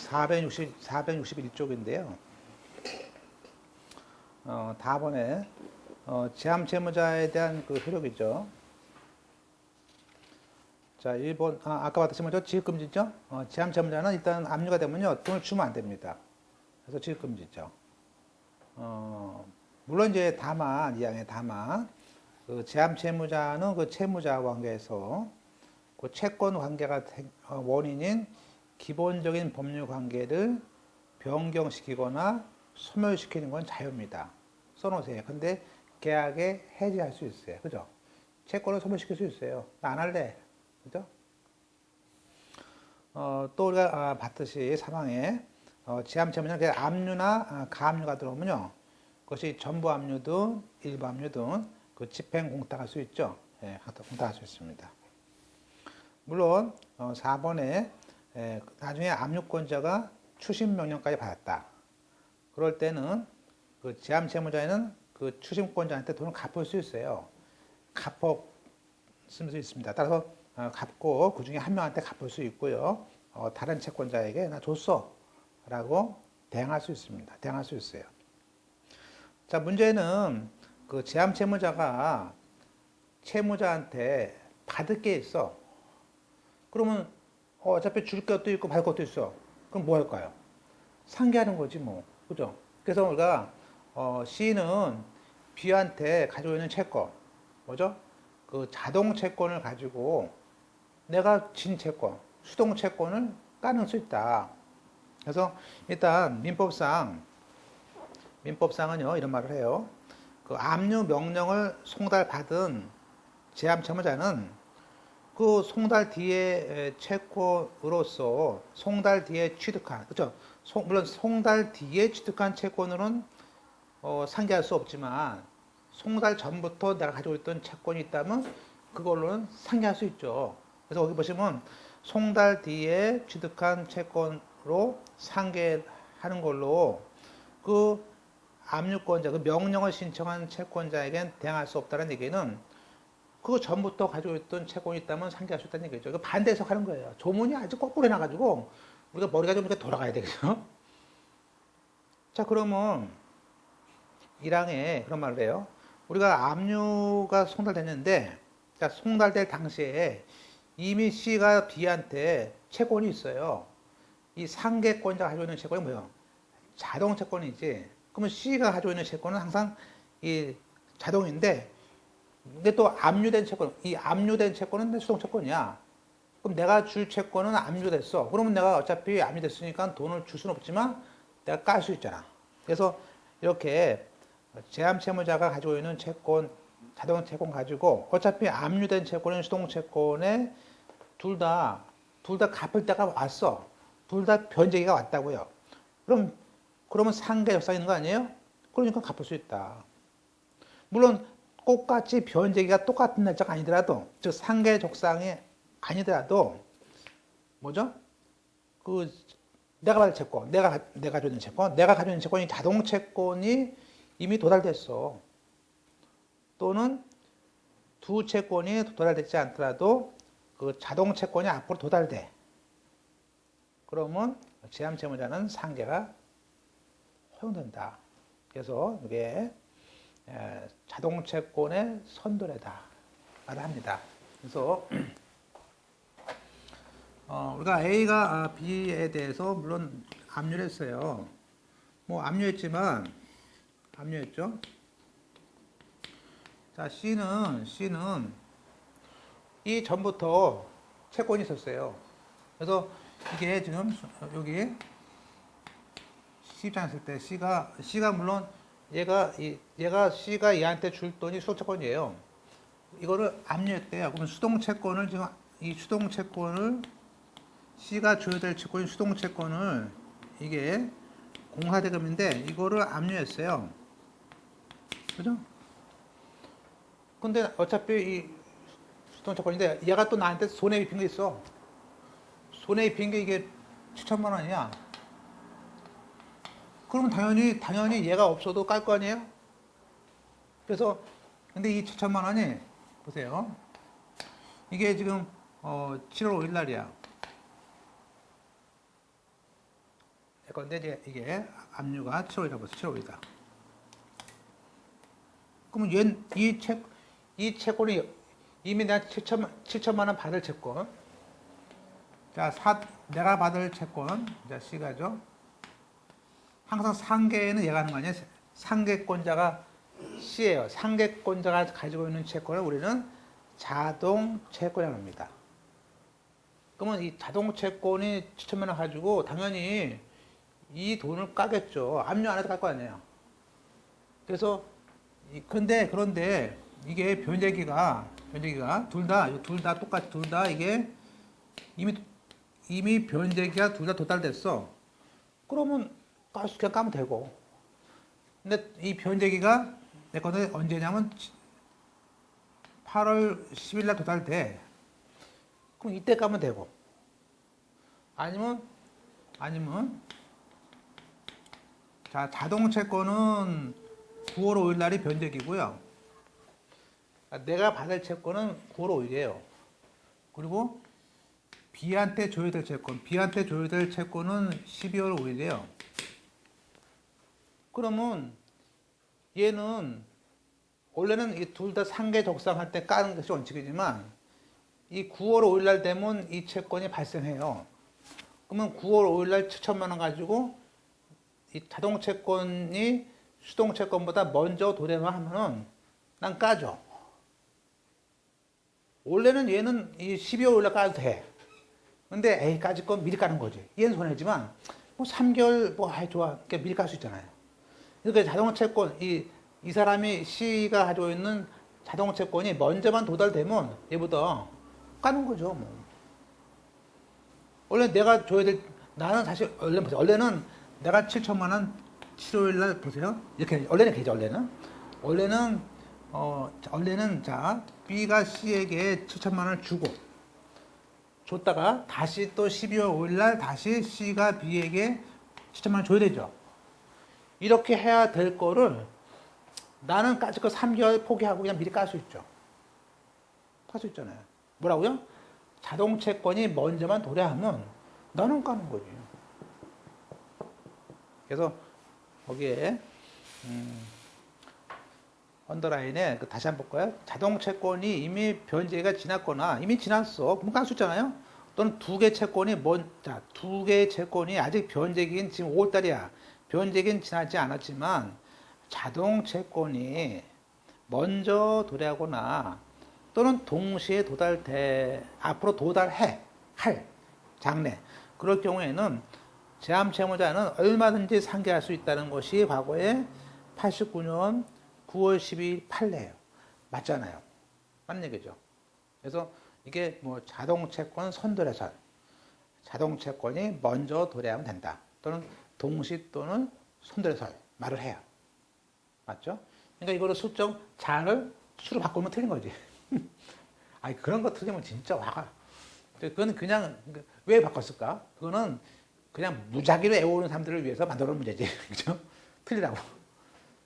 461쪽인데요. 다번에 제함 채무자에 대한 그 효력이죠. 자, 1번, 아까 봤듯이 먼저 지급금지죠. 제함 채무자는 일단 압류가 되면요, 돈을 주면 안 됩니다. 그래서 지급금지죠. 물론 이제 다만, 그 제함 채무자는 그 채무자 관계에서 그 채권 관계가 원인인 기본적인 법률 관계를 변경시키거나 소멸시키는 건 자유입니다. 써놓으세요. 근데 계약에 해지할 수 있어요. 그죠? 채권을 소멸시킬 수 있어요. 나 안 할래. 그죠? 또 우리가 봤듯이 사망에 제함 채무자는 압류나 가압류가 들어오면요. 그것이 전부 압류든 일부 압류든 그 집행 공탁할 수 있죠. 예, 공탁할 수 있습니다. 물론 4번에 나중에 압류권자가 추심 명령까지 받았다. 그럴 때는 그 제함 채무자에는 그 추심권자한테 돈을 갚을 수 있어요. 갚어 쓸 수 있습니다. 따라서 갚고 그 중에 한 명한테 갚을 수 있고요. 다른 채권자에게 나 줬어 라고 대항할 수 있습니다. 대항할 수 있어요. 자, 문제는 그 제함 채무자가 채무자한테 받을 게 있어. 그러면 어차피 줄 것도 있고 받을 것도 있어. 그럼 뭐 할까요? 상계하는 거지 뭐. 그죠? 그래서 우리가 C는 B한테 가지고 있는 채권, 뭐죠? 그 자동 채권을 가지고 내가 진 채권, 수동 채권을 까는 수 있다. 그래서 일단 민법상은요 이런 말을 해요. 그 압류 명령을 송달받은 제함 채무자는 그 송달 뒤에 채권으로서 송달 뒤에 취득한, 그렇죠? 물론 송달 뒤에 취득한 채권으로는 상계할 수 없지만 송달 전부터 내가 가지고 있던 채권이 있다면 그걸로는 상계할 수 있죠. 그래서 거기 보시면 송달 뒤에 취득한 채권으로 상계하는 걸로 그 압류권자, 그 명령을 신청한 채권자에겐 대항할 수 없다는 얘기는 그 전부터 가지고 있던 채권이 있다면 상계할 수 있다는 얘기죠. 반대 해석하는 거예요. 조문이 아주 거꾸로 해놔가지고 우리가 머리가 좀 이렇게 돌아가야 되겠죠. 자, 그러면 1항에 그런 말을 해요. 우리가 압류가 송달됐는데, 자, 송달될 당시에 이미 C가 B한테 채권이 있어요. 이 상계권자가 가지고 있는 채권이 뭐예요? 자동 채권이지. 그러면 C가 가지고 있는 채권은 항상 이 자동인데, 근데 또 압류된 채권, 이 압류된 채권은 내 수동 채권이야. 그럼 내가 줄 채권은 압류됐어. 그러면 내가 어차피 압류됐으니까 돈을 줄 수는 없지만 내가 깔 수 있잖아. 그래서 이렇게 제함 채무자가 가지고 있는 채권, 자동 채권 가지고 어차피 압류된 채권은 수동 채권에 둘 다 갚을 때가 왔어. 둘 다 변제기가 왔다고요. 그러면 상계 적상이 있는 거 아니에요? 그러니까 갚을 수 있다. 물론 똑같이 변제기가 똑같은 날짜가 아니더라도, 즉 상계 적상이 아니더라도 뭐죠? 그 내가 받을 채권, 내가 가지고 있는 채권, 내가 가지고 있는 채권이 자동 채권이 이미 도달됐어. 또는 두 채권이 도달되지 않더라도 그 자동 채권이 앞으로 도달돼. 그러면 제함 채무자는 상계가 허용된다. 그래서 이게 자동 채권의 선도래다 말을 합니다. 그래서 우리가 A가 B에 대해서 물론 압류를 했어요. 뭐 압류했죠. 자, C는 이 전부터 채권이 있었어요. 그래서 이게 지금 여기 C 입장에 있을 때 C가 물론 얘가 C가 얘한테 줄 돈이 수동 채권이에요. 이거를 압류했대요. 그러면 수동 채권을 지금 이 수동 채권을 C가 줘야 될 채권인 수동 채권을 이게 공사대금인데 이거를 압류했어요. 그죠? 근데 어차피 이 수동 채권인데 얘가 또 나한테 손해 입힌 게 있어. 손해 입힌 게 이게 7천만 원이야. 그러면 당연히 얘가 없어도 깔 거 아니에요? 그래서 근데 이 7천만 원이 보세요. 이게 지금 7월 5일 날이야. 건데 이게 압류가 7월이라고 해서 7월이다. 그러면 이 채권이 이미 내가 7천만 원 받을 채권. 자, 내가 받을 채권. 자, C가죠. 항상 상계에는 얘가 하는 거 아니에요? 상계권자가 C예요. 상계권자가 가지고 있는 채권을 우리는 자동 채권이라고 합니다. 그러면 이 자동 채권이 7천만 원 가지고 당연히 이 돈을 까겠죠. 압류 안 해도 깔 거 아니에요. 그래서 그런데 이게 변제기가 둘 다 똑같이 둘 다 이게 이미 변제기가 둘 다 도달됐어. 그러면 그냥 까면 되고. 근데 이 변제기가 내 건데 언제냐면 8월 10일 날 도달돼. 그럼 이때 까면 되고. 아니면 자, 자동 채권은 9월 5일 날이 변제기고요. 내가 받을 채권은 9월 5일이에요. 그리고 B한테 줘야 될 채권은 12월 5일이에요. 그러면 얘는 원래는 이 둘 다 상계 적상할 때 까는 것이 원칙이지만 이 9월 5일 날 되면 이 채권이 발생해요. 그러면 9월 5일 날 7천만 원 가지고 이 자동 채권이 수동 채권보다 먼저 도래만 하면은 난 까죠. 원래는 얘는 이 12월 5일 날 까도 돼. 근데 에이 까질 건 미리 까는 거지. 얘는 손해지만 뭐 3개월 좋아. 그러니까 미리 깔 수 있잖아요. 그러니까 자동 채권 이 사람이 C가 가지고 있는 자동 채권이 먼저만 도달되면 얘보다 까는 거죠. 뭐. 원래 내가 줘야 될 나는 사실 원래는 내가 7천만 원 7월 날 보세요. 이렇게 원래는 되죠. 원래는 자 B가 C에게 7천만 원을 줬다가 다시 또 12월 5일 날 다시 C가 B에게 7천만 원 줘야 되죠. 이렇게 해야 될 거를 나는 까짓 거 3개월 포기하고 그냥 미리 깔 수 있죠. 깔 수 있잖아요. 뭐라고요? 자동 채권이 먼저만 도래하면 나는 까는 거지. 그래서 거기에 언더라인에 다시 한번 볼까요? 자동 채권이 이미 변제가 지났거나 이미 지났어. 그럼 깔 수 있잖아요. 또는 두 개의 채권이 아직 변제기인 지금 5월달이야. 변제기는 지나지 않았지만 자동 채권이 먼저 도래하거나 또는 동시에 앞으로 할 장래. 그럴 경우에는 제함 채무자는 얼마든지 상계할 수 있다는 것이 과거에 89년 9월 12일 판례예요. 맞잖아요. 맞는 얘기죠. 그래서 이게 뭐 자동 채권 선도래설. 자동 채권이 먼저 도래하면 된다. 또는 동시 또는 선도래설 말을 해요. 맞죠? 그러니까 이거를 수로 바꾸면 틀린 거지. 아니 그런 거 틀리면 진짜 화가. 그건 그냥 왜 바꿨을까? 그거는 그냥 무작위로 애우는 사람들을 위해서 만들어 놓은 문제지. 그죠? 틀리라고.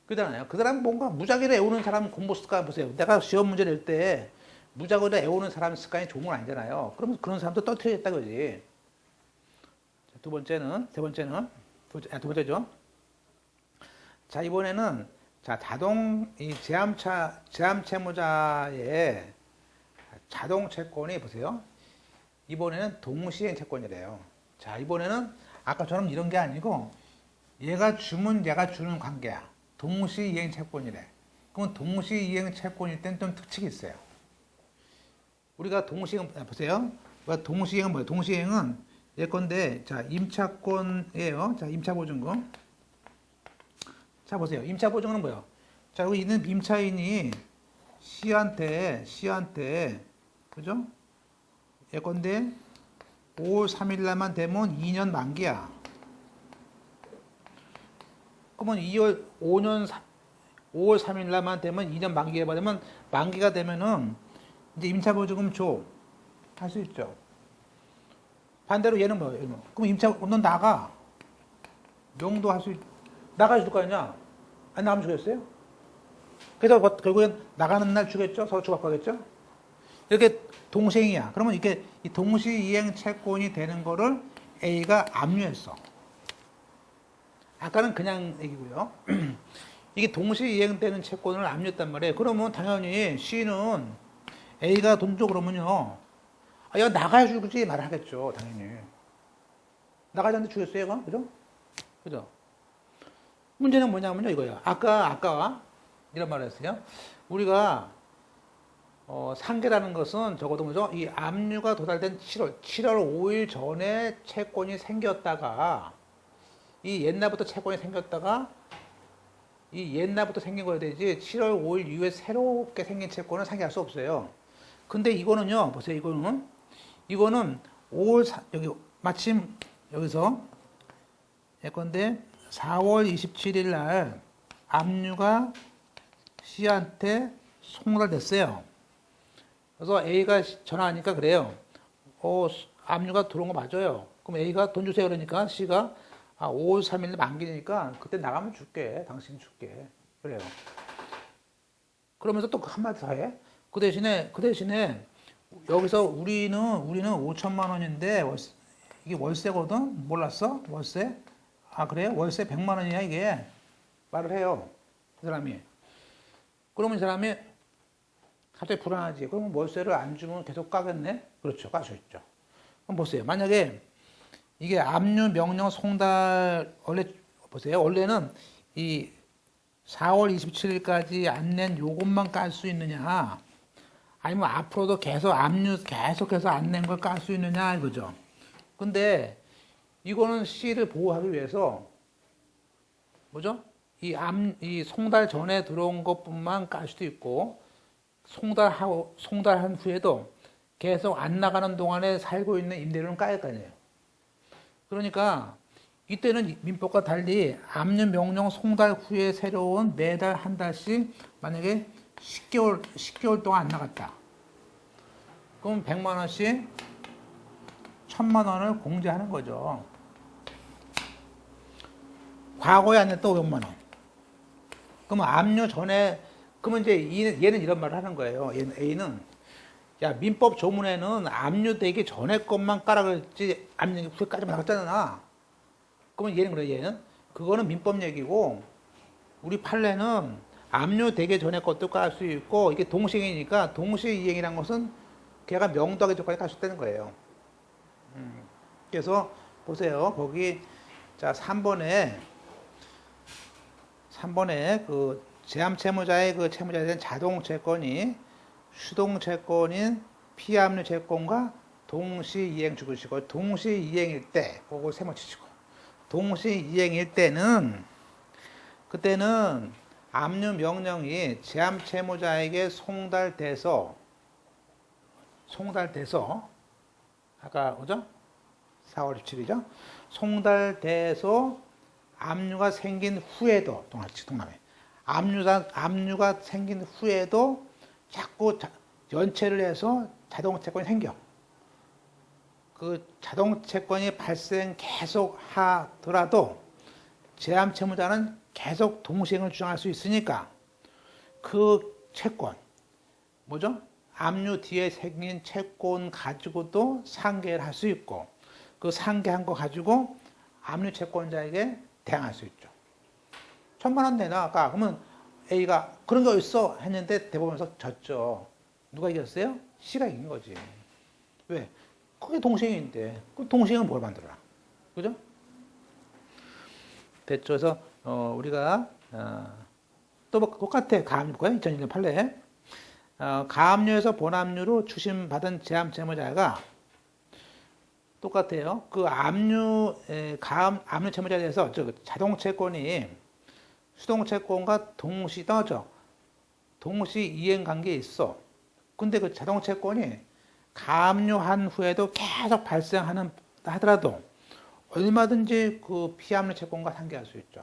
그러잖아요. 그 사람 뭔가 무작위로 애우는 사람 공부 습관 보세요. 내가 시험 문제 낼 때 무작위로 애우는 사람 습관이 좋은 건 아니잖아요. 그러면 그런 사람도 떨어뜨리겠다 그지. 두 번째죠. 자, 이번에는 제함 채무자의 자동 채권이 보세요. 이번에는 동시행 채권이래요. 자, 이번에는 아까처럼 이런 게 아니고 얘가 주면 얘가 주는 관계야. 동시이행 채권이래. 그러면 동시이행 채권일 땐 좀 특징이 있어요. 우리가 보세요. 동시이행은 뭐예요? 동시이행은 예컨대 임차권이에요. 자, 임차보증금. 자, 보세요. 임차보증은 뭐예요? 자, 여기 있는 임차인이 C한테 그죠? 예컨대 5월 3일 날만 되면 2년 만기야. 그러면 5월 3일 날만 되면 2년 만기가 되면 만기가 되면은 이제 임차보증금 줘. 할 수 있죠. 반대로 얘는 뭐예요? 그럼 넌 나가. 명도 나가줄 거 아니냐? 안 나가면 주겠어요? 그래서 결국엔 나가는 날 주겠죠? 서로 주고받겠죠? 이렇게 동시행이야. 그러면 이게 이 동시이행 채권이 되는 거를 A가 압류했어. 아까는 그냥 얘기고요. 이게 동시에 이행되는 채권을 압류했단 말이에요. 그러면 당연히 C는 A가 돈 줘 그러면요. 아, 얘가 나가야 주지 말을 하겠죠. 당연히. 나가지 않는데 주겠어요, 얘가? 그죠? 그죠? 문제는 뭐냐면요, 이거예요. 아까 이런 말을 했어요. 우리가 상계라는 것은 적어도 뭐죠? 이 압류가 도달된 7월 5일 전에 채권이 생겼다가 이 옛날부터 채권이 생겼다가 이 옛날부터 생긴 거야 되지 7월 5일 이후에 새롭게 생긴 채권은 상계할 수 없어요. 근데 이거는요, 보세요. 이거는 5월 여기 마침 여기서 예컨대 4월 27일 날 압류가 C한테 송달됐어요. 그래서 A가 전화하니까 그래요. 압류가 들어온 거 맞아요. 그럼 A가 돈 주세요 그러니까 C가 5월 3일 만기니까 그때 나가면 줄게. 당신 줄게. 그래요. 그러면서 또 한마디 더 해. 그 대신에 여기서 우리는 5천만 원인데 이게 월세거든? 몰랐어? 월세? 그래? 월세 100만 원이야 이게. 말을 해요. 그 사람이. 그러면 이 사람이 갑자기 불안하지. 그러면 월세를 안 주면 계속 까겠네? 그렇죠. 까수 있죠. 그럼 보세요. 만약에 이게 압류 명령 송달 원래 보세요. 원래는 이 4월 27일까지 안 낸 요것만 깔 수 있느냐, 아니면 앞으로도 계속 압류 계속해서 안 낸 걸 깔 수 있느냐 이거죠. 근데 이거는 C를 보호하기 위해서 뭐죠? 이 송달 전에 들어온 것뿐만 깔 수도 있고 송달한 후에도 계속 안 나가는 동안에 살고 있는 임대료는 까야 할 거 아니에요. 그러니까 이때는 민법과 달리 압류 명령 송달 후에 새로운 매달 한 달씩 만약에 10개월 동안 안 나갔다. 그럼 100만 원씩 1000만 원을 공제하는 거죠. 과거에 안 냈다 500만 원. 그러면 압류 전에 그러면 이제 얘는 이런 말을 하는 거예요. 얘는 A는 야, 민법 조문에는 압류되기 전에 것만 깔아 그랬지 압류 후에까지만 나갔잖아. 그러면 얘는 그래, 얘는 그거는 민법 얘기고 우리 판례는 압류되기 전에 것도 깔 수 있고 이게 동시행이니까 동시이행이라는 것은 걔가 명도하기 전까지 깔 수 있다는 거예요. 그래서 보세요. 거기 자 3번에 그 제함 채무자의 그 채무자에 대한 자동 채권이 수동 채권인 피압류 채권과 동시 이행 주시고 동시 이행일 때 그걸 세모 치시고 동시 이행일 때는 그때는 압류 명령이 제함 채무자에게 송달돼서 아까 그죠? 4월 17일이죠? 송달돼서 압류가 생긴 후에도 동남에 압류가 생긴 후에도 자꾸 연체를 해서 자동 채권이 생겨. 그 자동 채권이 발생 계속 하더라도 제함 채무자는 계속 동시행을 주장할 수 있으니까 그 채권 뭐죠? 압류 뒤에 생긴 채권 가지고도 상계를 할 수 있고 그 상계한 거 가지고 압류 채권자에게 대항할 수 있죠. 1000만 원 내놔 아까. 그러면 A가 그런 게 어딨어 했는데 대법원에서 졌죠. 누가 이겼어요? C가 이긴 거지. 왜? 그게 동시행인데 그 동시행은 뭘 만들어라. 그죠? 됐죠. 그래서 우리가 또 똑같아. 가압류 거야. 2001년 판례. 가압류에서 본압류로 추심받은 제함 채무자가 똑같아요. 그 압류 채무자에 대해서 자동 채권이 수동 채권과 동시 떠져 동시 이행 관계에 있어. 근데 그 자동 채권이 가압류한 후에도 계속 하더라도 얼마든지 그 피압류 채권과 상계할 수 있죠.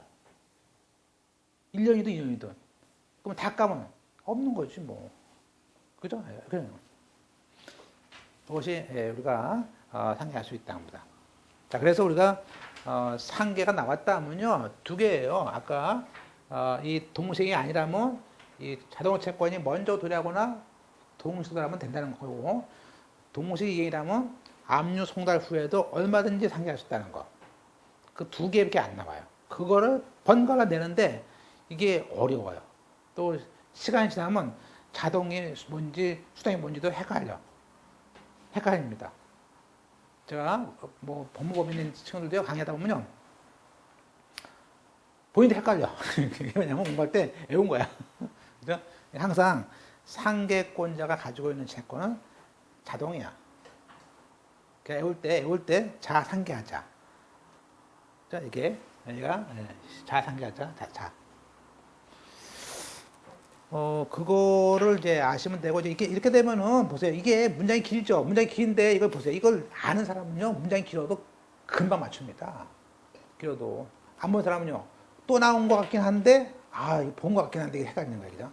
1년이든 2년이든. 그럼 다 까면 없는 거지 뭐. 그죠? 그냥 그것이 우리가 상계할 수 있다 합니다. 자, 그래서 우리가 상계가 나왔다 하면요 두 개예요. 아까 이 동시행이 아니라면 이 자동 채권이 먼저 도래하거나 동시 도달하면 된다는 거고 동시 이행이라면 압류 송달 후에도 얼마든지 상계할 수 있다는 거. 그 두 개밖에 안 나와요. 그거를 번갈아 내는데 이게 어려워요. 또 시간이 지나면 자동이 뭔지 수동이 뭔지도 헷갈립니다. 제가 뭐 법무법인인 친구들도 강의하다 보면요, 본인도 헷갈려. 왜냐면 공부할 때 외운 거야. 그죠? 항상 상계권자가 가지고 있는 채권은 자동이야. 그러니까 외울 때 자상계하자. 자, 이게 여기가 자상계하자. 자. 그거를 이제 아시면 되고, 이제 이렇게 되면은, 보세요. 이게 문장이 길죠? 문장이 긴데, 이걸 보세요. 이걸 아는 사람은요, 문장이 길어도 금방 맞춥니다. 길어도. 안 본 사람은요, 또 나온 것 같긴 한데, 이거 본 것 같긴 한데, 이게 헷갈리는 거예요. 그죠?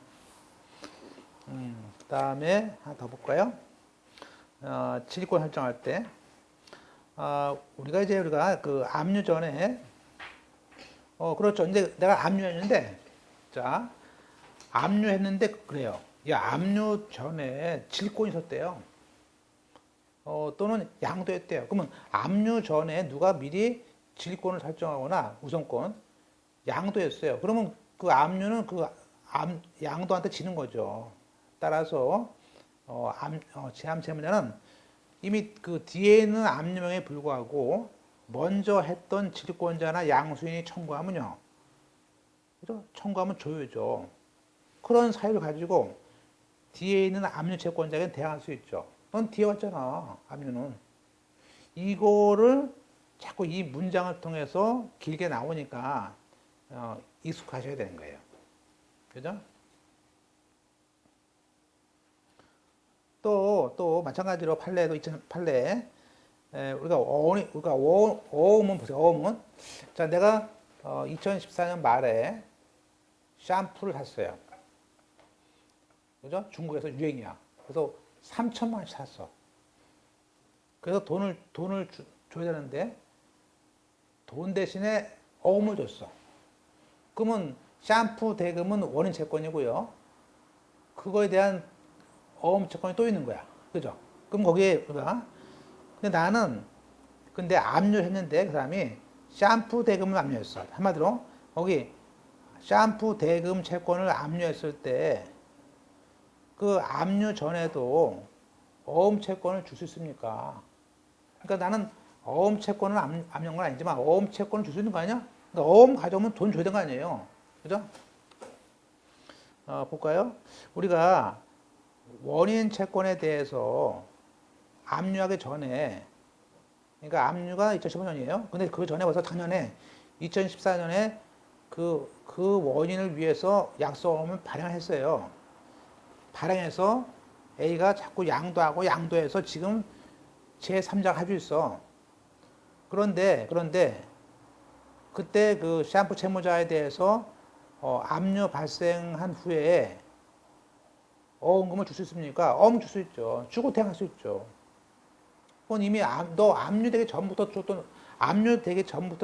그 다음에 하나 더 볼까요? 지리권 설정할 때, 우리가 그 압류 전에, 그렇죠. 이제 내가 압류했는데, 자, 압류했는데 그래요. 압류 전에 질권이 있었대요. 또는 양도했대요. 그러면 압류 전에 누가 미리 질권을 설정하거나 우선권 양도했어요. 그러면 그 압류는 양도한테 지는 거죠. 따라서 제함 채무자는 이미 그 뒤에 있는 압류명에 불구하고 먼저 했던 질권자나 양수인이 청구하면요. 그죠? 청구하면 조여죠. 그런 사유를 가지고 뒤에 있는 압류 채권자에게 대항할 수 있죠. 넌 뒤에 왔잖아, 압류는. 이거를 자꾸 이 문장을 통해서 길게 나오니까 익숙하셔야 되는 거예요. 그죠? 또 마찬가지로 판례도 있잖아요. 판례. 우리가 어음은 보세요. 어음은. 자, 내가 2014년 말에 샴푸를 샀어요. 그죠? 중국에서 유행이야. 그래서 3천만 원씩 샀어. 그래서 돈을 줘야 되는데 돈 대신에 어음을 줬어. 그러면 샴푸 대금은 원인 채권이고요. 그거에 대한 어음 채권이 또 있는 거야. 그죠? 그럼 거기에 우리가 근데 압류했는데 그 사람이 샴푸 대금을 압류했어. 한마디로 거기 샴푸 대금 채권을 압류했을 때 그 압류 전에도 어음 채권을 줄 수 있습니까? 그러니까 나는 어음 채권을 압류한 건 아니지만 어음 채권을 줄 수 있는 거 아니야? 그러니까 어음 가져오면 돈 줘야 되는 거 아니에요? 그죠? 볼까요? 우리가 원인 채권에 대해서 압류하기 전에, 그러니까 압류가 2015년이에요. 근데 그 전에 벌써 작년에 2014년에 그 원인을 위해서 약속어음을 발행했어요. 발행해서 A가 자꾸 양도해서 지금 제3자가 가지고 있어. 그런데 그때 그 샴푸 채무자에 대해서 압류 발생한 후에 어음금을 줄 수 있습니까? 어음 줄 수 있죠. 주고 대항할 수 있죠. 그건 이미 너 압류되기 전부터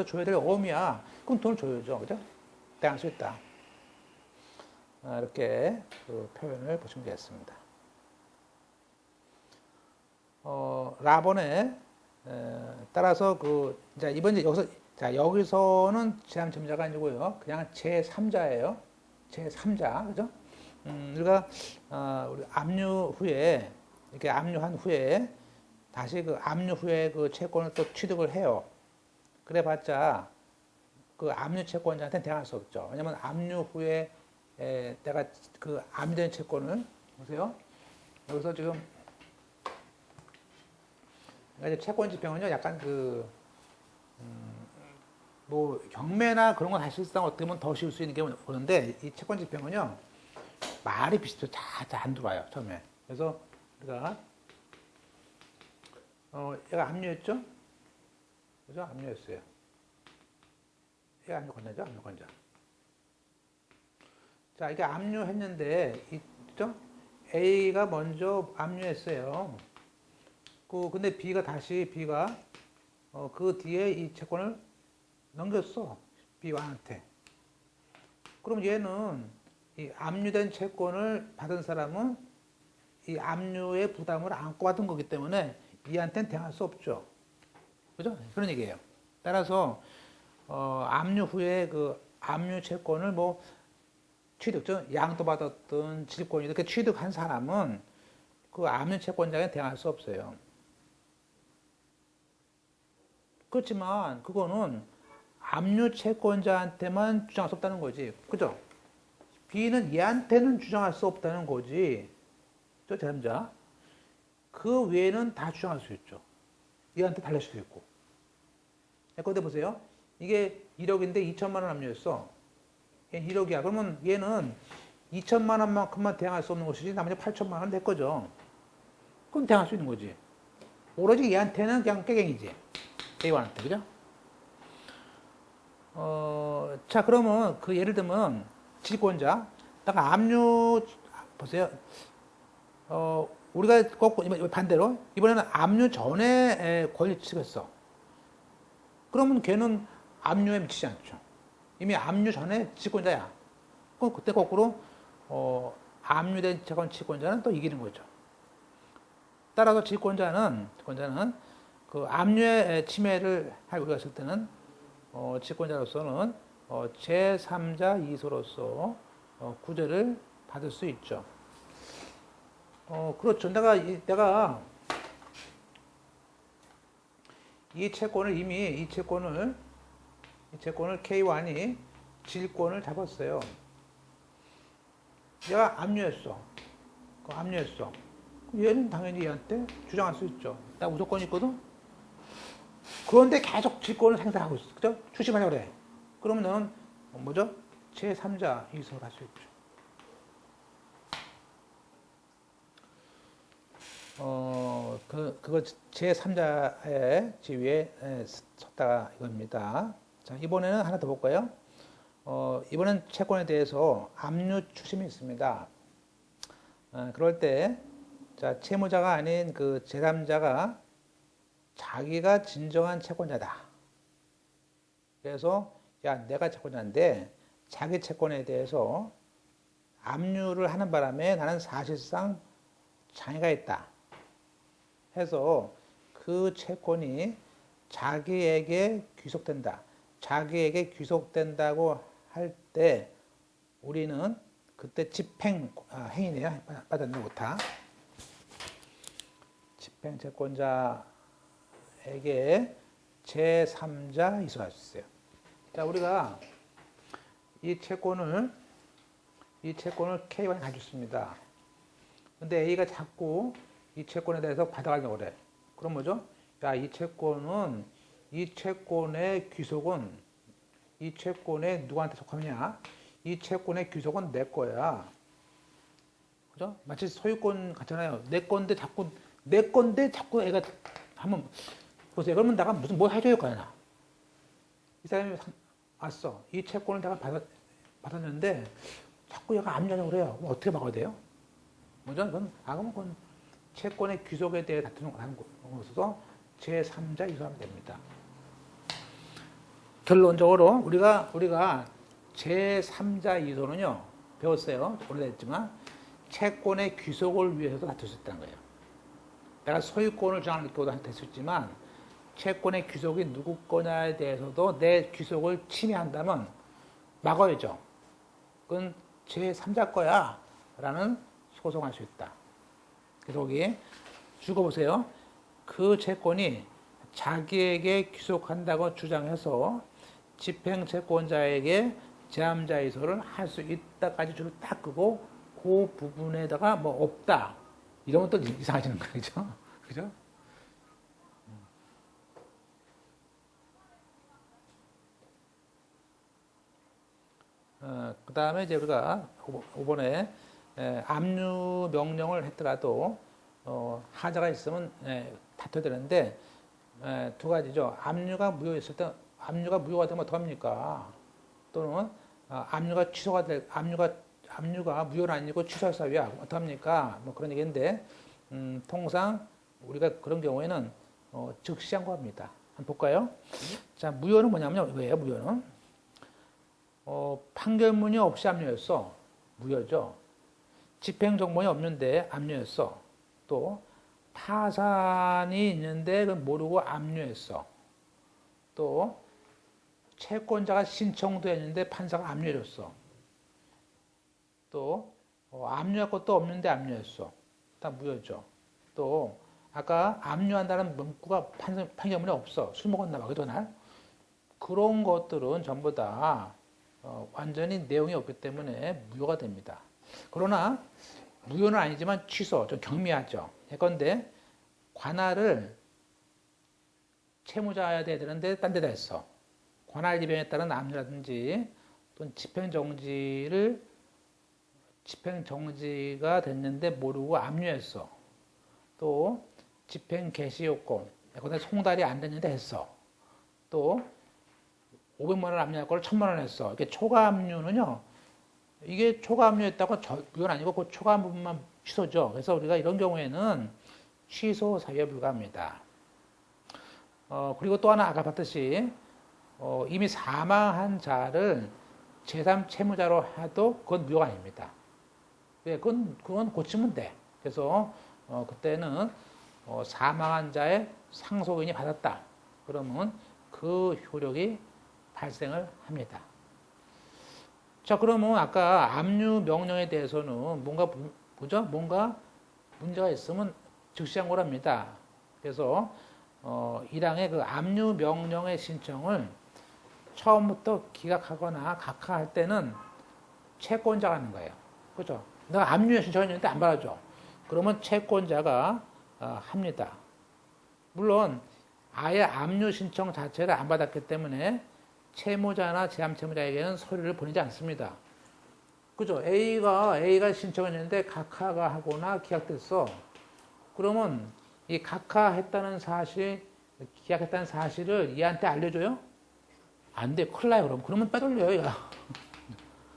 줘야 될 어음이야. 그럼 돈을 줘야죠. 그죠? 대항할 수 있다. 이렇게 그 표현을 보시면 되겠습니다. 라본에 따라서 여기서는 제한 채무자가 아니고요. 그냥 제3자예요. 제3자. 그죠? 우리가 우리 압류 후에 이렇게 압류한 후에 다시 그 압류 후에 그 채권을 또 취득을 해요. 그래봤자 그 압류 채권자한테 대항할 수 없죠. 왜냐면 압류 후에 내가 그 압류된 채권을 보세요. 여기서 지금 채권 집행은요, 약간 뭐 경매나 그런 건 사실상 어떻게 보면 더 쉬울 수 있는 게 오는데 이 채권 집행은요 말이 비슷해요. 다 안 들어와요 처음에. 그래서 우리가 얘가 압류했죠? 그죠? 압류했어요. 얘가 압류 건자죠? 압류 건자. 자, 이게 압류했는데, 있죠? A가 먼저 압류했어요. 근데 B가 그 뒤에 이 채권을 넘겼어. B한테. 그럼 얘는 이 압류된 채권을 받은 사람은 이 압류의 부담을 안고 받은 거기 때문에 이한테는 대항할 수 없죠. 그죠? 그런 얘기예요. 따라서 압류 후에 그 압류 채권을 뭐 취득, 즉 양도받았던 질권이 이렇게 취득한 사람은 그 압류 채권자에 대항할 수 없어요. 그렇지만 그거는 압류 채권자한테만 주장할 수 없다는 거지. 그죠? B는 얘한테는 주장할 수 없다는 거지. 저 제3자. 그 외에는 다 주장할 수 있죠. 얘한테 달릴 수도 있고. 근데 보세요. 이게 1억인데 2천만 원 압류했어. 얘는 1억이야. 그러면 얘는 2천만 원만큼만 대항할 수 없는 것이지 나머지 8천만 원 내 거죠. 그럼 대항할 수 있는 거지. 오로지 얘한테는 그냥 깨갱이지. A1한테. 그죠? 자, 그러면 그 예를 들면 질권자, 딱 압류, 보세요. 우리가 거꾸로, 반대로, 이번에는 압류 전에 권리 취득했어. 그러면 걔는 압류에 미치지 않죠. 이미 압류 전에 질권자야. 그럼 그때 거꾸로, 압류된 채권 질권자는 또 이기는 거죠. 따라서 질권자는 그 압류의 침해를 할 우려가 있을 때는, 질권자로서는 제3자 이소로서 구제를 받을 수 있죠. 그렇죠. 내가 이 채권을 이미 이 채권을 K1이 질권을 잡았어요. 얘가 압류했어. 압류했어. 얘는 당연히 얘한테 주장할 수 있죠. 나 우선권이 있거든. 그런데 계속 질권을 행사하고 있어. 그죠? 추심하려고 그래. 그러면 너는 뭐죠? 제3자 이소를 할 수 있죠. 그거 제3자의 지위에 섰다 이겁니다. 자, 이번에는 하나 더 볼까요? 이번엔 채권에 대해서 압류 추심이 있습니다. 그럴 때, 자, 채무자가 아닌 그 제3자가 자기가 진정한 채권자다. 그래서, 야, 내가 채권자인데, 자기 채권에 대해서 압류를 하는 바람에 나는 사실상 장애가 있다. 해서 그 채권이 자기에게 귀속된다. 자기에게 귀속된다고 할 때 우리는 그때 행위네요. 빠졌네, 오타. 집행 채권자에게 제3자 이소할 수 있어요. 자, 우리가 이 채권을 K1에 가지고 있습니다. 근데 A가 자꾸 이 채권에 대해서 받아가려고 그래. 그럼 뭐죠? 야, 이 채권의 귀속은, 이 채권에 누구한테 속하느냐? 이 채권의 귀속은 내 거야. 그죠? 마치 소유권 같잖아요. 내 건데 자꾸 애가 한번 보세요. 그러면 내가 뭘 해줘야 할 거야. 이 사람이 왔어. 이 채권을 내가 받았는데 자꾸 얘가 압류하려고 그래요. 그럼 어떻게 막아야 돼요? 뭐죠? 그건 채권의 귀속에 대해 다투는 것으로서 제3자 이소하면 됩니다. 결론적으로 우리가 제3자 이소는요, 배웠어요. 오래됐지만 채권의 귀속을 위해서도 다툴 수 있다는 거예요. 내가 소유권을 주장하는 것도 될 수 있지만 채권의 귀속이 누구 거냐에 대해서도 내 귀속을 침해한다면 막아야죠. 그건 제3자 거야 라는 소송할 수 있다. 그래서 여기 죽어보세요. 그 채권이 자기에게 귀속한다고 주장해서 집행채권자에게 제함자이소를 할 수 있다까지 줄을 딱 끄고 그 부분에다가 뭐 없다. 이러면 또 이상해지는 거죠. 그죠? 그 다음에 이제 우리가 5번에 압류 명령을 했더라도 하자가 있으면 다퉈야 되는데 두 가지죠. 압류가 무효했을 때 압류가 무효가 되면 어떡합니까? 또는 압류가 무효는 아니고 취소할 사유야. 어떡합니까? 뭐 그런 얘기인데 통상 우리가 그런 경우에는 즉시 항고합니다. 한번 볼까요? 자, 무효는 뭐냐면요. 이거예요. 무효는 판결문이 없이 압류했어. 무효죠. 집행정보이 없는데 압류했어. 또 파산이 있는데 모르고 압류했어. 또 채권자가 신청도 했는데 판사가 압류해줬어. 또 압류할 것도 없는데 압류했어. 다 무효죠. 또 아까 압류한다는 문구가 판결문에 없어. 술 먹었나 봐. 그날 그런 것들은 전부 다 완전히 내용이 없기 때문에 무효가 됩니다. 그러나 무효는 아니지만 취소, 좀 경미하죠. 예컨대 관할을 채무자야 돼야 되는데 딴 데다 했어. 관할 이변에 따른 압류라든지 또는 집행정지가 됐는데 모르고 압류했어. 또 집행 개시 요건, 예컨대 송달이 안 됐는데 했어. 또 500만 원 압류할 걸 1000만 원 했어. 이게 초과 압류는요. 이게 초과 압류했다고 무효는 아니고 그 초과 부분만 취소죠. 그래서 우리가 이런 경우에는 취소 사유에 불과합니다. 그리고 또 하나 아까 봤듯이 이미 사망한 자를 제3채무자로 해도 그건 무효가 아닙니다. 그건 고치면 돼. 그래서 그때는 사망한 자의 상속인이 받았다. 그러면 그 효력이 발생을 합니다. 자, 그러면 아까 압류 명령에 대해서는 뭔가 문제가 있으면 즉시항고랍니다. 그래서 1항의 그 압류 명령의 신청을 처음부터 기각하거나 각하할 때는 채권자가 하는 거예요. 그죠? 내가 압류에 신청했는데 안 받아줘. 그러면 채권자가 합니다. 물론 아예 압류 신청 자체를 안 받았기 때문에 채무자나 제함채무자에게는 서류를 보내지 않습니다. 그죠? A가 신청했는데 각하가 하거나 기각됐어. 그러면 이 각하했다는 기각했다는 사실을 얘한테 알려줘요? 안 돼. 큰일 나요. 그러면 빼돌려요, 얘가.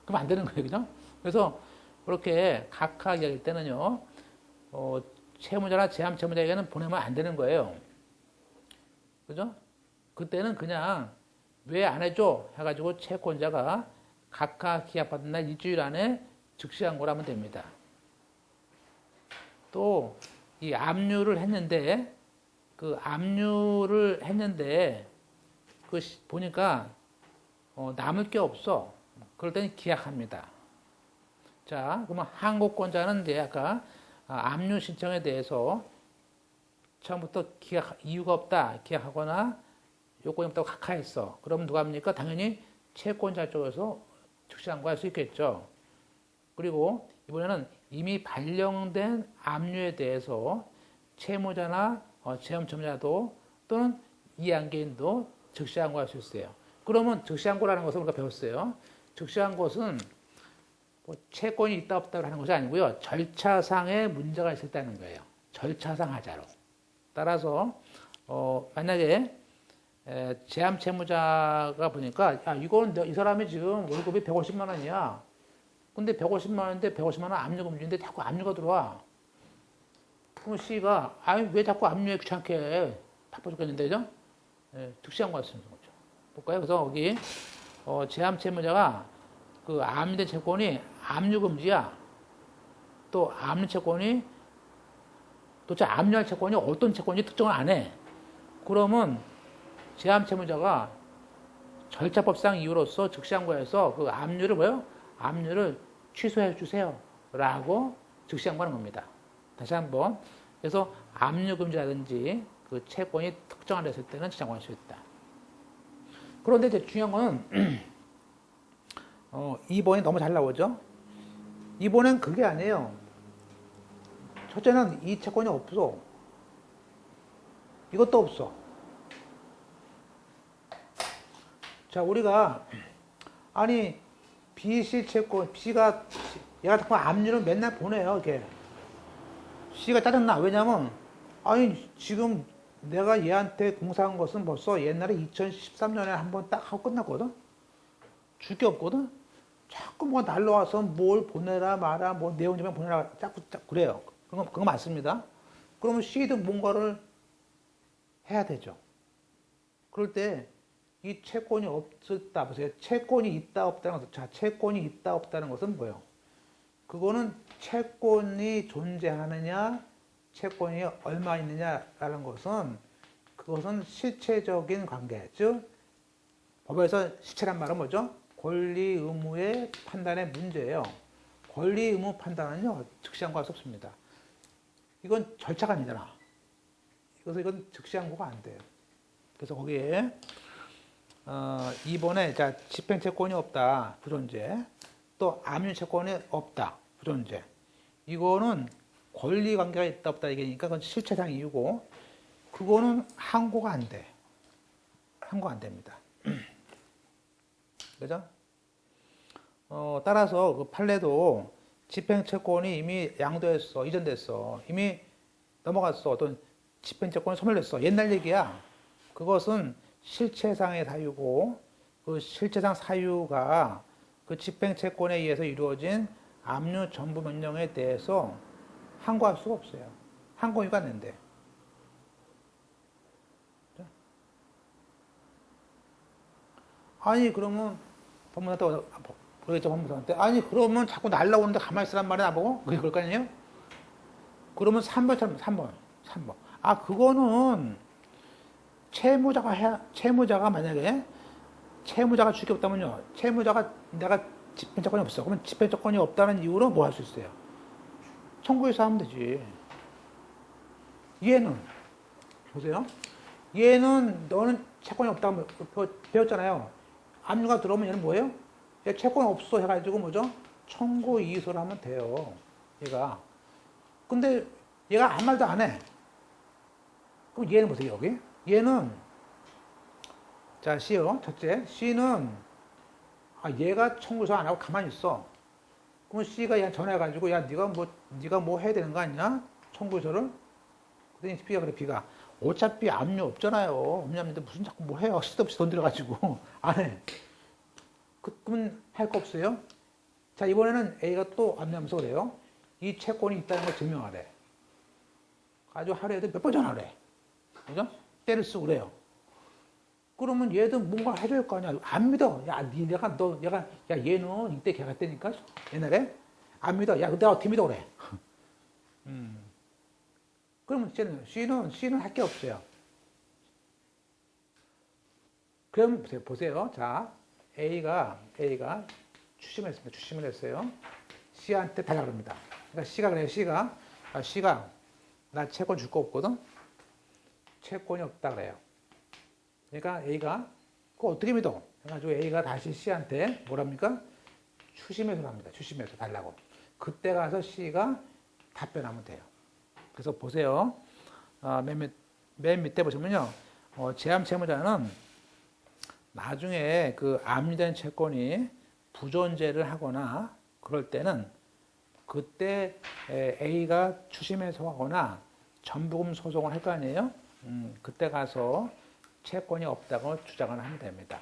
그럼 안 되는 거예요. 그죠? 그래서 그렇게 각하 기각일 때는요, 채무자나 제함채무자에게는 보내면 안 되는 거예요. 그죠? 그때는 그냥 왜 안 해줘? 해가지고 채권자가 각하 기각받은 날 일주일 안에 즉시항고를 하면 됩니다. 또 이 압류를 했는데 보니까 남을 게 없어. 그럴 때는 기각합니다. 자, 그러면 항고권자는 이제 아까 압류 신청에 대해서 처음부터 이유가 없다 기각하거나 요건이 없다고 각하했어. 그러면 누가 합니까? 당연히 채권자 쪽에서 즉시항고할 수 있겠죠. 그리고 이번에는 이미 발령된 압류에 대해서 채무자나 제함채무자도 또는 이양개인도 즉시항고할 수 있어요. 그러면 즉시항고라는 것을 우리가 배웠어요. 즉시한 것은 뭐 채권이 있다 없다 하는 것이 아니고요. 절차상의 문제가 있을 때는 거예요. 절차상 하자로. 따라서 만약에 제함 채무자가 보니까 이 사람이 지금 월급이 150만 원이야. 근데 150만 원인데 150만 원 압류 금지인데 자꾸 압류가 들어와. 그럼 C가 왜 자꾸 압류해 귀찮게 바빠 죽겠는데 죠? 특시한 거 같습니다. 볼까요? 그래서 여기 제함 채무자가 그 압류된 채권이 압류 금지야. 또 압류 채권이 도대체 압류할 채권이 어떤 채권인지 특정을 안 해. 그러면 제함 채무자가 절차법상 이유로서 즉시항고해서 그 압류를 취소해 주세요. 라고 즉시항고하는 겁니다. 다시 한번. 그래서 압류 금지라든지 그 채권이 특정 안 됐을 때는 즉시항고할 수 있다. 그런데 이제 중요한 거는 2번이 너무 잘 나오죠. 2번은 그게 아니에요. 첫째는 이 채권이 없어. 이것도 없어. 자, 우리가 BC 채권, 얘가 자꾸 압류를 맨날 보내요, 이렇게. C가 짜증나. 왜냐면, 지금 내가 얘한테 공사한 것은 벌써 옛날에 2013년에 한번 딱 하고 끝났거든? 줄 게 없거든? 자꾸 뭐 날라와서 뭘 보내라 마라, 뭐 내용 좀 보내라, 자꾸 그래요. 그거 맞습니다. 그러면 C도 뭔가를 해야 되죠. 그럴 때, 이 채권이 없었다. 보세요. 채권이 있다, 없다는 것은, 채권이 있다, 없다는 것은 뭐예요? 그거는 채권이 존재하느냐, 채권이 얼마 있느냐라는 것은, 그것은 실체적인 관계, 즉, 법에서 실체란 말은 뭐죠? 권리 의무의 판단의 문제예요. 권리 의무 판단은요, 즉시 항고할 수 없습니다. 이건 절차가 아니잖아. 그래서 이건 즉시 항고가 안 돼요. 그래서 거기에 2번에 자 집행채권이 없다 부존재, 또 압류채권이 없다 부존재. 이거는 권리관계가 있다 없다 얘기니까 그건 실체상 이유고, 그거는 항고가 안 돼. 항고 안 됩니다. 그죠? 따라서 그 판례도 집행채권이 이미 양도했어, 이전됐어, 이미 넘어갔어, 어떤 집행채권이 소멸됐어, 옛날 얘기야. 그것은 실체상의 사유고, 그 실체상 사유가 그 집행채권에 의해서 이루어진 압류 전부 명령에 대해서 항고할 수가 없어요. 항고유가 낸대. 아니 그러면 법무사한테 그러겠죠, 법무사한테. 아니 그러면 자꾸 날라오는데 가만히 있으란 말이야 나보고? 그게 그럴 거 아니에요? 그러면 3번처럼 3번. 아 그거는 채무자가 만약에 채무자가 주기 없다면요, 채무자가 내가 집행채권이 없어, 그러면 집행채권이 없다는 이유로 뭐 할 수 있어요? 청구해서 하면 되지. 얘는 보세요. 얘는 너는 채권이 없다고 배웠잖아요. 압류가 들어오면 얘는 뭐예요? 얘 채권 없어 해가지고 뭐죠? 청구 이의소를 하면 돼요. 얘가. 근데 얘가 아무 말도 안 해. 그럼 얘는 보세요, 여기. 얘는, 자, C요. 첫째. C는, 얘가 청구서 안 하고 가만히 있어. 그러면 C가 얘한테 전화해가지고, 야, 네가 뭐 해야 되는 거 아니냐? 청구서를. 그랬더니 B가 그래, B가. 어차피 압류 없잖아요. 없냐는데 무슨 자꾸 뭐 해요. 쓸데없이 돈 들여가지고. 안 해. 그러면 할 거 없어요? 자, 이번에는 A가 또 압류하면서 그래요. 이 채권이 있다는 걸 증명하래. 아주 하루에도 몇 번 전화를 해. 그죠? 때를 쓰고 그래요. 그러면 얘도 뭔가 해줄 거 아니야. 안 믿어. 야, 얘는 이때 걔 갔다니까? 옛날에? 안 믿어. 야, 내가 어떻게 믿어 그래. 그러면 C는 할 게 없어요. 그럼 보세요. 자, A가 추심을 했어요. C한테 달라고 합니다. 그러니까 C가 그래요. C가 나 채권 줄 거 없거든? 채권이 없다 그래요. 그러니까 A가 그거 어떻게 믿어? 그래가지고 A가 다시 C한테 뭐랍니까? 추심해서 합니다. 추심해서 달라고. 그때 가서 C가 답변하면 돼요. 그래서 보세요. 맨 밑에 보시면요. 제함 채무자는 나중에 그 압류된 채권이 부존재를 하거나 그럴 때는 그때 A가 추심해서 하거나 전부금 소송을 할 거 아니에요? 그때 가서 채권이 없다고 주장을 하면 됩니다.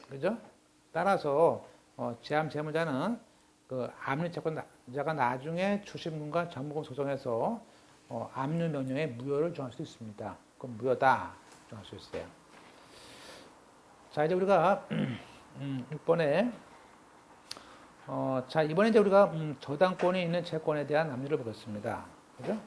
그죠? 따라서 제함 채무자는 그 압류 채권자가 나중에 추심금과 전부금 소송에서 압류 명령에 무효를 정할 수 있습니다. 그럼 무효다 정할 수 있어요. 자, 이제 우리가 6번에 자, 이번에 이제 우리가 저당권이 있는 채권에 대한 압류를 보겠습니다. 그죠?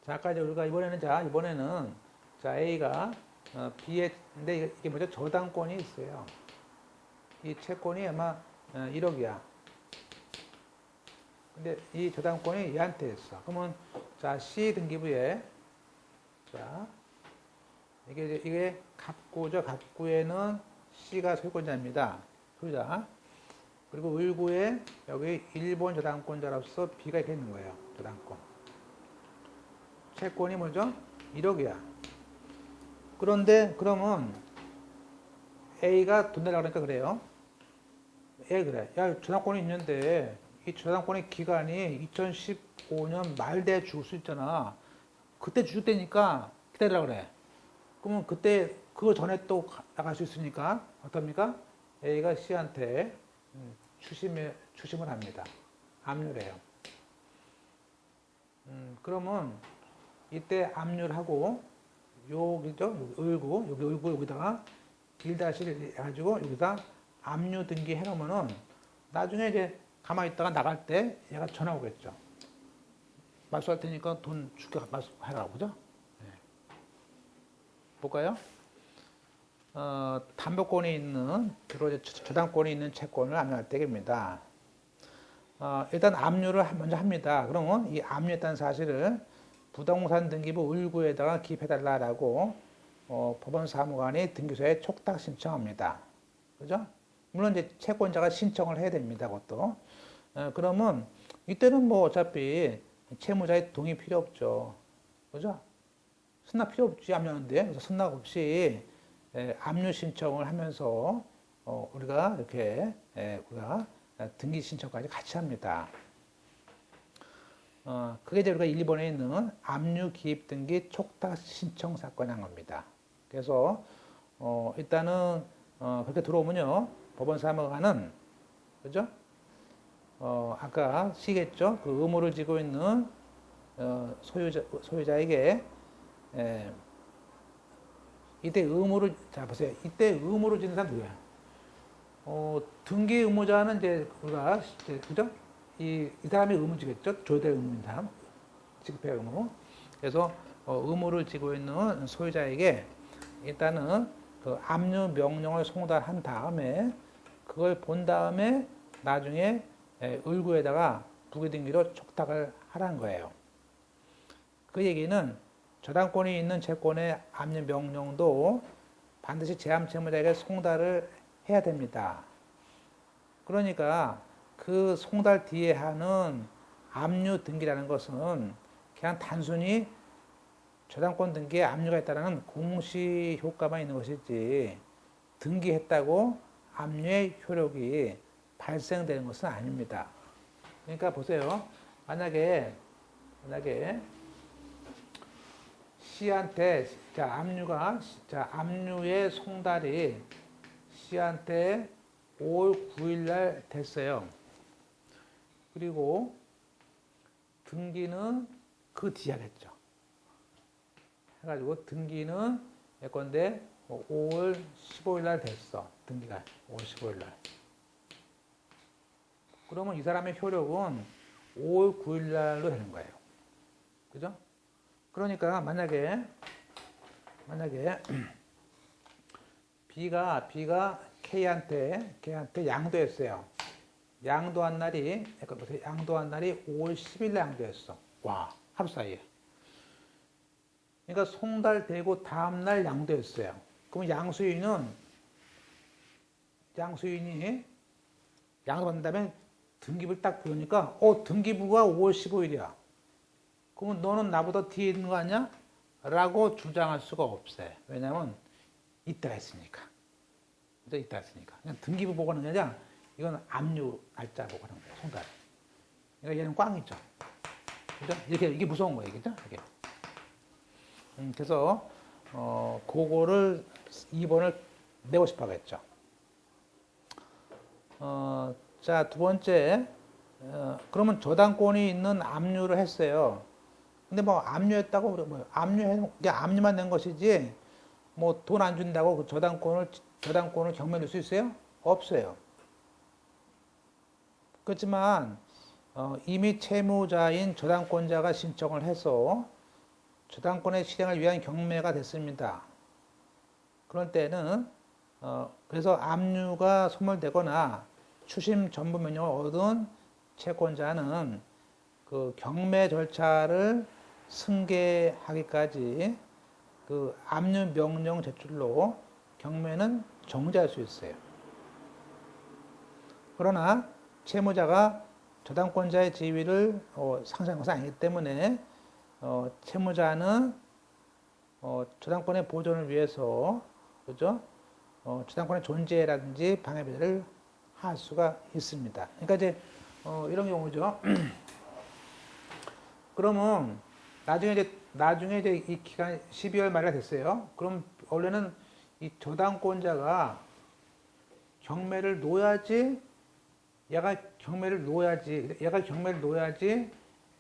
자, 아까 이제 우리가 이번에는 자, A가 B에, 근데 이게 뭐죠? 저당권이 있어요. 이 채권이 아마 1억이야. 근데 이 저당권이 얘한테 있어. 그러면 자, C 등기부에 자, 이게 갑구죠. 갑구에는 C가 소유권자입니다. 소유자. 그리고 을구에 여기 일본 저당권자로서 B가 이렇게 있는 거예요. 저당권. 채권이 뭐죠? 1억이야. 그런데 그러면 A가 돈 내려고 그러니까 그래요. A 그래. 야, 저당권이 있는데 이 저당권의 기간이 2015년 말대에 죽을 수 있잖아. 그때 죽을 때니까 기다리라고 그래. 그러면 그때 그거 전에 또 나갈 수 있으니까 어떻습니까? A가 C한테 추심을 합니다. 압류를 해요. 그러면 이때 압류를 하고 여기죠? 을구 여기다가 1-1 해가지고 여기다 압류 등기 해놓으면은 나중에 이제 가만히 있다가 나갈 때 얘가 전화 오겠죠. 말소할 테니까 돈 줄게 말소하라고, 그죠? 네. 볼까요? 담보권이 있는, 주로 저당권이 있는 채권을 압류할 때입니다. 일단 압류를 먼저 합니다. 그러면 이 압류했다는 사실을 부동산 등기부 을구에다가 기입해달라고 법원사무관이 등기소에 촉탁 신청합니다. 그죠? 물론 이제 채권자가 신청을 해야 됩니다. 그것도. 그러면 이때는 뭐 어차피 채무자의 동의 필요 없죠. 그죠? 승낙 필요 없지, 압류하는데. 그래서 승낙 없이 압류 신청을 하면서 우리가 이렇게 우리가 등기 신청까지 같이 합니다. 그게 이제 우리가 1번에 있는 압류 기입 등기 촉탁 신청 사건이 한 겁니다. 그래서 일단은 그렇게 들어오면요, 법원 사무관은, 그죠? 아까 시겠죠? 그 의무를 지고 있는 소유자에게 이때 의무를, 자 보세요. 이때 의무를 지는 사람 누구야? 등기 의무자는 이제 우리가 그죠? 이 사람이 의무 지겠죠? 조달 의무인 사람, 지급회 의무. 그래서 의무를 지고 있는 소유자에게 일단은 그 압류 명령을 송달한 다음에 그걸 본 다음에 나중에 을구에다가 부기등기로 촉탁을 하라는 거예요. 그 얘기는 저당권이 있는 채권의 압류 명령도 반드시 제함채무자에게 송달을 해야 됩니다. 그러니까 그 송달 뒤에 하는 압류 등기라는 것은 그냥 단순히 저당권 등기에 압류가 있다는 공시 효과만 있는 것이지 등기했다고 압류의 효력이 발생되는 것은 아닙니다. 그러니까 보세요. 만약에 C한테 압류의 송달이 C한테 5월 9일 날 됐어요. 그리고 등기는 그 뒤에 하겠죠. 해가지고 등기는 예컨대 5월 15일 날 됐어. 등기가 5월 15일 날. 그러면 이 사람의 효력은 5월 9일 날로 되는 거예요. 그죠? 그러니까 만약에 B가 K한테 양도했어요. 양도한 날이 5월 10일 날 양도했어. 와, 하루 사이에. 그러니까 송달되고 다음 날 양도했어요. 그럼 양수인이 양도받는 다음에 등기부를 딱 보니까 등기부가 5월 15일이야. 그러면 너는 나보다 뒤에 있는 거 아니야? 라고 주장할 수가 없어요. 왜냐하면 이때가 있으니까. 그냥 등기부 보고 하는 게 아니라 이건 압류 날짜 보고 하는 거예요. 송달. 그러니까 얘는 꽝이죠. 그죠? 이게 무서운 거예요. 그죠? 이게. 그래서 그거를 2번을 내고 싶어 하겠죠. 자, 두 번째. 그러면 저당권이 있는 압류를 했어요. 근데 뭐 압류했다고 압류만 낸 것이지 뭐 돈 안 준다고 그 저당권을 경매할 수 있어요? 없어요. 그렇지만 이미 채무자인 저당권자가 신청을 해서 저당권의 실행을 위한 경매가 됐습니다. 그럴 때는 그래서 압류가 소멸되거나 추심 전부 명령을 얻은 채권자는 그 경매 절차를 승계하기까지 그 압류 명령 제출로 경매는 정지할 수 있어요. 그러나 채무자가 저당권자의 지위를 상실한 것은 아니기 때문에 채무자는 저당권의 보존을 위해서 그죠? 저당권의 존재라든지 방해 배제를 할 수가 있습니다. 그러니까 이제 이런 경우죠. 그러면 나중에 이제 이 기간 12월 말이 됐어요. 그럼 원래는 이 저당권자가 경매를 놓아야지 얘가 경매를 놓아야지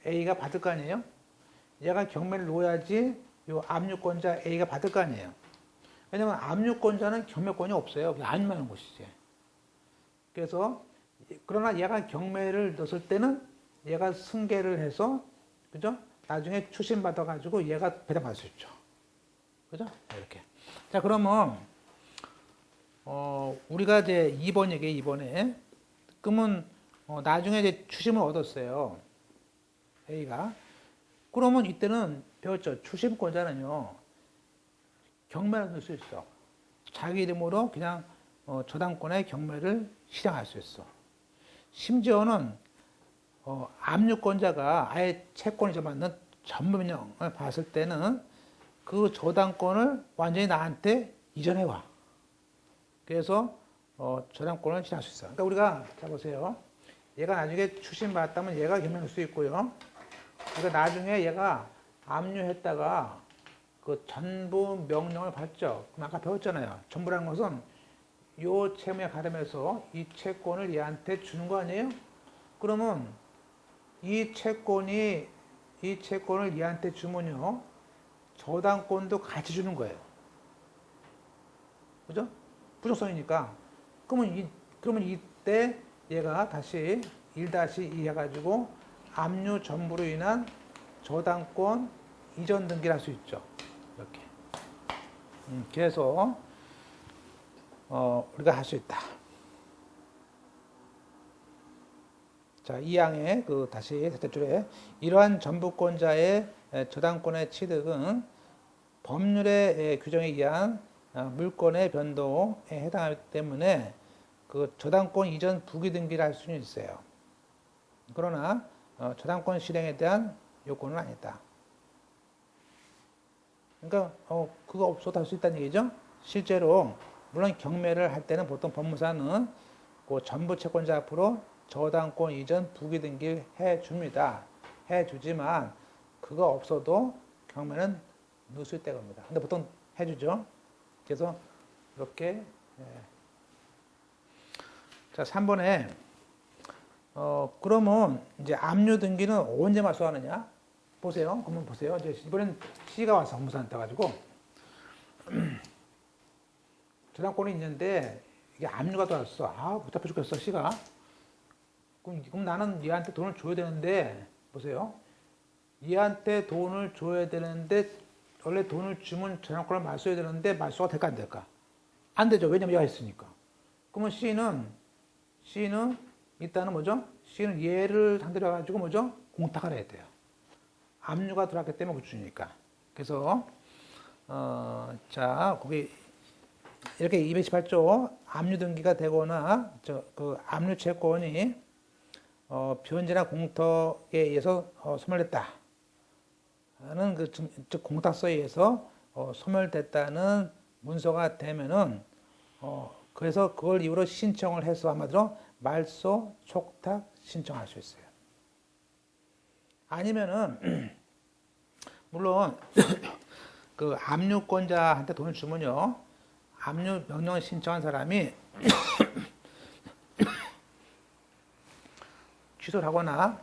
A가 받을 거 아니에요? 얘가 경매를 놓아야지 요 압류권자 A가 받을 거 아니에요? 왜냐면 압류권자는 경매권이 없어요. 그냥 압류만 하는 것이지. 그래서 그러나 얘가 경매를 넣었을 때는 얘가 승계를 해서, 그죠? 나중에 추심받아가지고 얘가 배당받을 수 있죠. 그죠? 이렇게. 자, 그러면, 우리가 이제 2번 얘기해, 2번에. 그러면, 나중에 이제 추심을 얻었어요. A가. 그러면 이때는 배웠죠. 추심권자는요, 경매를 넣을 수 있어. 자기 이름으로 그냥 저당권의 경매를 실행할 수 있어. 심지어는 압류권자가 아예 채권이 맞는 전부명령을 봤을 때는 그 저당권을 완전히 나한테 이전해와. 그래서 저당권을 실행할 수 있어. 그러니까 우리가 자 보세요. 얘가 나중에 추심받았다면 얘가 경매할 수 있고요. 그러니까 나중에 얘가 압류했다가 그 전부 명령을 받죠. 그럼 아까 배웠잖아요. 전부라는 것은 요 채무에 가름해서 이 채권을 얘한테 주는 거 아니에요? 그러면 이 채권을 얘한테 주면요, 저당권도 같이 주는 거예요. 그죠? 부족성이니까. 그러면 이때 얘가 다시 1-2 해가지고 압류 전부로 인한 저당권 이전 등기를 할 수 있죠. 이렇게. 그래서 우리가 할 수 있다. 자, 2항의 다시 셋째 줄에 이러한 전부권자의 저당권의 취득은 법률의 규정에 의한 물권의 변동에 해당하기 때문에 그 저당권 이전 부기 등기를 할 수는 있어요. 그러나 저당권 실행에 대한 요건은 아니다. 그러니까 그거 없어도 할 수 있다는 얘기죠. 실제로 물론 경매를 할 때는 보통 법무사는 그 전부 채권자 앞으로 저당권 이전 부기 등기를 해줍니다. 해주지만 그거 없어도 경매는 넣을 수 있다고 합니다. 근데 보통 해주죠. 그래서 이렇게 자 3번에 그러면 이제 압류 등기는 언제 말소하느냐? 보세요. 그러면 보세요. 이제 이번엔 C가 와서 법무사한테 가지고 저당권이 있는데 이게 압류가 들어왔어. 아, 복잡해 죽겠어, C가. 그럼 나는 얘한테 돈을 줘야 되는데, 보세요. 얘한테 돈을 줘야 되는데, 원래 돈을 주면 저당권을 말소해야 되는데, 말소가 될까, 안 될까? 안 되죠. 왜냐면 얘가 있으니까. 그러면 C는 일단은 뭐죠? C는 얘를 상대로 해가지고 뭐죠? 공탁을 해야 돼요. 압류가 들어왔기 때문에 그 주니까. 그래서, 자, 거기, 이렇게 218조 압류 등기가 되거나, 그 압류 채권이 변제나 공탁에 의해서 소멸됐다. 하는 즉 공탁서에 의해서 소멸됐다는 문서가 되면은 그래서 그걸 이유로 신청을 해서 한마디로 말소 촉탁 신청할 수 있어요. 아니면은 물론 그 압류권자한테 돈을 주면요, 압류 명령을 신청한 사람이 취소를 하거나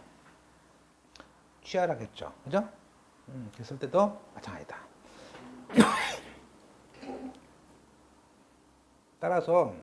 취하를 하겠죠. 그죠? 그랬을 때도 마찬가지다. 따라서